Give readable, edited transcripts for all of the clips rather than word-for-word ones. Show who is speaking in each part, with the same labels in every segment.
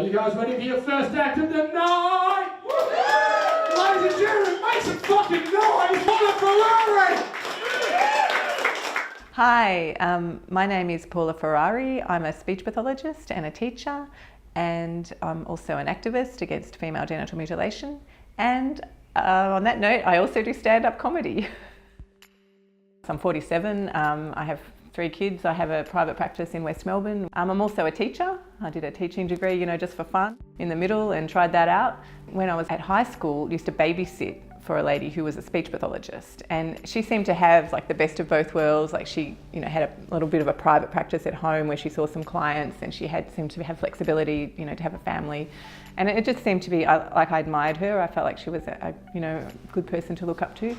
Speaker 1: you guys ready for your first act of the night? Ladies and gentlemen, make some fucking noise for the Ferrari!
Speaker 2: Hi, my name is Paula Ferrari. I'm a speech pathologist and a teacher, and I'm also an activist against female genital mutilation. And on that note, I also do stand-up comedy. I'm 47, I have 3 kids, I have a private practice in West Melbourne. I'm also a teacher. I did a teaching degree, just for fun in the middle and tried that out. When I was at high school, I used to babysit for a lady who was a speech pathologist, and she seemed to have like the best of both worlds. Like she, had a little bit of a private practice at home where she saw some clients, and she seemed to have flexibility, to have a family, and it just seemed to be like I admired her. I felt like she was a good person to look up to.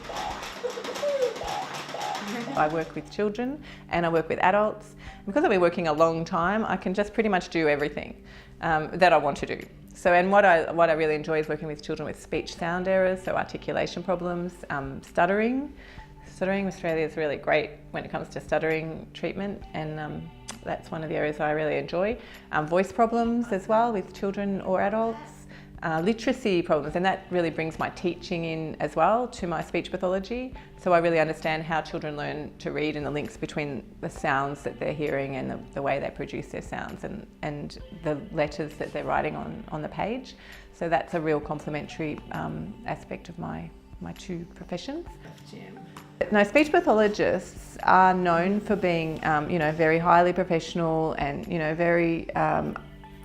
Speaker 2: I work with children and I work with adults. Because I've been working a long time, I can just pretty much do everything that I want to do. So, and what I really enjoy is working with children with speech sound errors, so articulation problems, stuttering. Stuttering, Australia is really great when it comes to stuttering treatment, and that's one of the areas I really enjoy. Voice problems as well with children or adults. Literacy problems, and that really brings my teaching in as well to my speech pathology. So I really understand how children learn to read and the links between the sounds that they're hearing and the way they produce their sounds and the letters that they're writing on the page. So that's a real complementary aspect of my 2 professions. No, speech pathologists are known for being, very highly professional and, very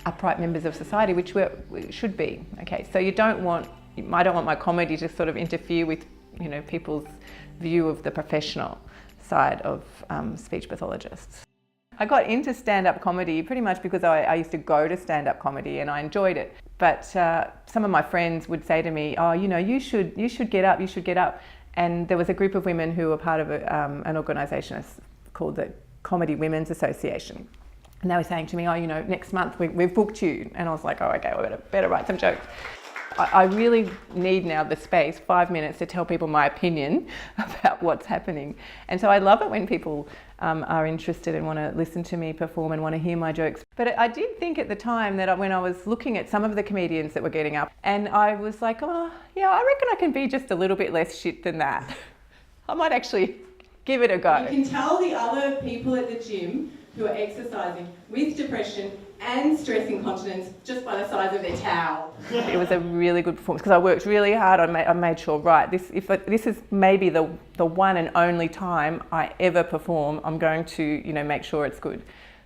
Speaker 2: upright members of society, which we should be. Okay, so I don't want my comedy to sort of interfere with, people's view of the professional side of speech pathologists. I got into stand-up comedy pretty much because I used to go to stand-up comedy and I enjoyed it. But some of my friends would say to me, "Oh, you should get up, you should get up." And there was a group of women who were part of an organisation called the Comedy Women's Association. And they were saying to me, "Oh, next month we've booked you." And I was like, "Oh, okay, I better write some jokes." I really need now the space, 5 minutes, to tell people my opinion about what's happening. And so I love it when people are interested and want to listen to me perform and want to hear my jokes. But I did think at the time that when I was looking at some of the comedians that were getting up, and I was like, "Oh, yeah, I reckon I can be just a little bit less shit than that. I might actually give it a go."
Speaker 3: You can tell the other people at the gym who are exercising with depression and stress incontinence just by the size of their towel.
Speaker 2: It was a really good performance because I worked really hard. I made sure, right, this is maybe the one and only time I ever perform, I'm going to make sure it's good.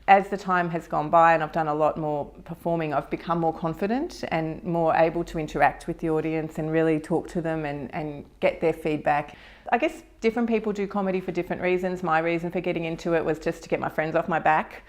Speaker 2: As the time has gone by and I've done a lot more performing, I've become more confident and more able to interact with the audience and really talk to them and get their feedback. I guess different people do comedy for different reasons. My reason for getting into it was just to get my friends off my back,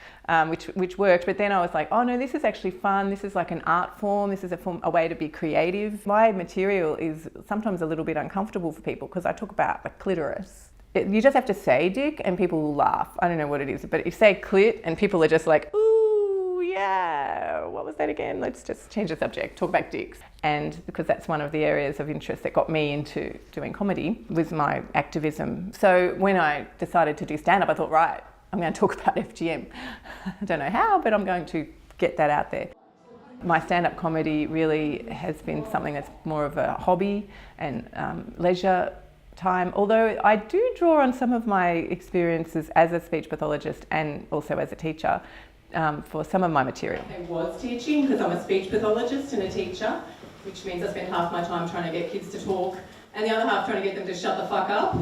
Speaker 2: which worked. But then I was like, oh no, this is actually fun. This is like an art form. This is a way to be creative. My material is sometimes a little bit uncomfortable for people because I talk about the clitoris. You just have to say dick and people will laugh. I don't know what it is, but you say clit and people are just like, ooh, yeah, what was that again? Let's just change the subject, talk about dicks. And because that's one of the areas of interest that got me into doing comedy was my activism. So when I decided to do stand-up, I thought, right, I'm going to talk about FGM. I don't know how, but I'm going to get that out there. My stand-up comedy really has been something that's more of a hobby and leisure time, although I do draw on some of my experiences as a speech pathologist and also as a teacher for some of my material.
Speaker 3: I was teaching because I'm a speech pathologist and a teacher, which means I spend half my time trying to get kids to talk and the other half trying to get them to shut the fuck up.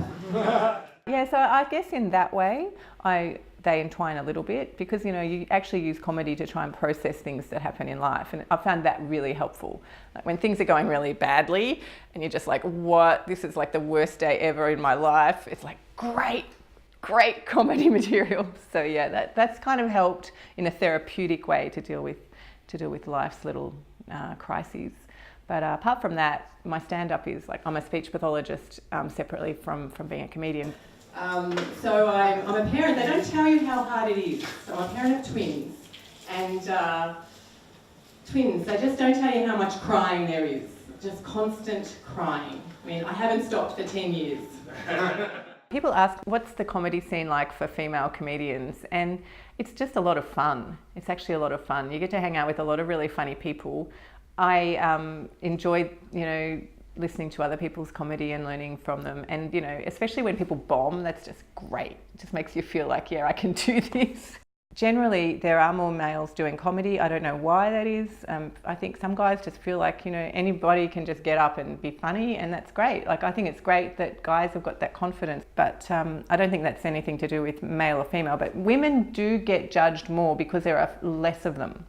Speaker 2: Yeah, so I guess in that way they entwine a little bit because you actually use comedy to try and process things that happen in life, and I found that really helpful. Like when things are going really badly and you're just like, what, this is like the worst day ever in my life, it's like great comedy material. So yeah, that's kind of helped in a therapeutic way to deal with life's little crises. But apart from that, my stand-up is like, I'm a speech pathologist separately from being a comedian.
Speaker 3: So I'm a parent. They don't tell you how hard it is. So I'm a parent of twins. And twins, they just don't tell you how much crying there is. Just constant crying. I mean, I haven't stopped for 10 years.
Speaker 2: People ask, what's the comedy scene like for female comedians? And it's just a lot of fun. It's actually a lot of fun. You get to hang out with a lot of really funny people. I enjoy, listening to other people's comedy and learning from them. And, especially when people bomb, that's just great. It just makes you feel like, yeah, I can do this. Generally, there are more males doing comedy. I don't know why that is. I think some guys just feel like, anybody can just get up and be funny, and that's great. Like, I think it's great that guys have got that confidence, but I don't think that's anything to do with male or female. But women do get judged more because there are less of them.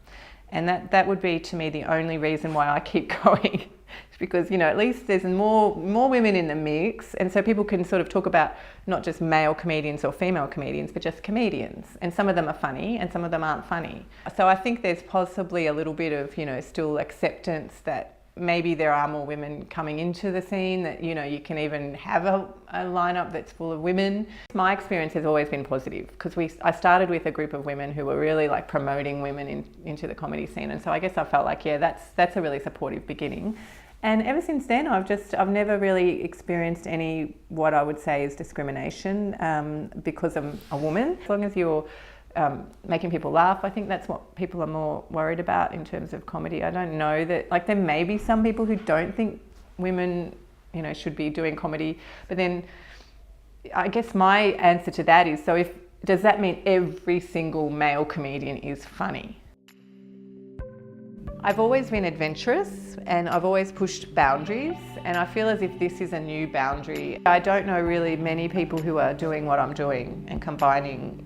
Speaker 2: And that would be, to me, the only reason why I keep going. Because, at least there's more women in the mix, and so people can sort of talk about not just male comedians or female comedians, but just comedians. And some of them are funny and some of them aren't funny. So I think there's possibly a little bit of, still acceptance that maybe there are more women coming into the scene, that, you can even have a lineup that's full of women. My experience has always been positive, because I started with a group of women who were really like promoting women into the comedy scene. And so I guess I felt like, yeah, that's a really supportive beginning. And ever since then, I've never really experienced any, what I would say is discrimination because I'm a woman. As long as you're making people laugh, I think that's what people are more worried about in terms of comedy. I don't know that, like, there may be some people who don't think women, should be doing comedy, but then I guess my answer to that is, does that mean every single male comedian is funny? I've always been adventurous and I've always pushed boundaries, and I feel as if this is a new boundary. I don't know really many people who are doing what I'm doing and combining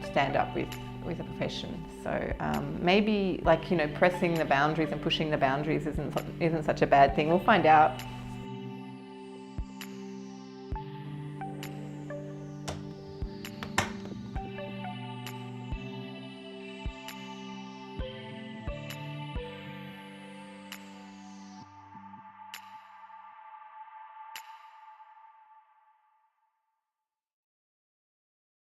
Speaker 2: stand-up with a profession. So maybe, like, pressing the boundaries and pushing the boundaries isn't such a bad thing. We'll find out.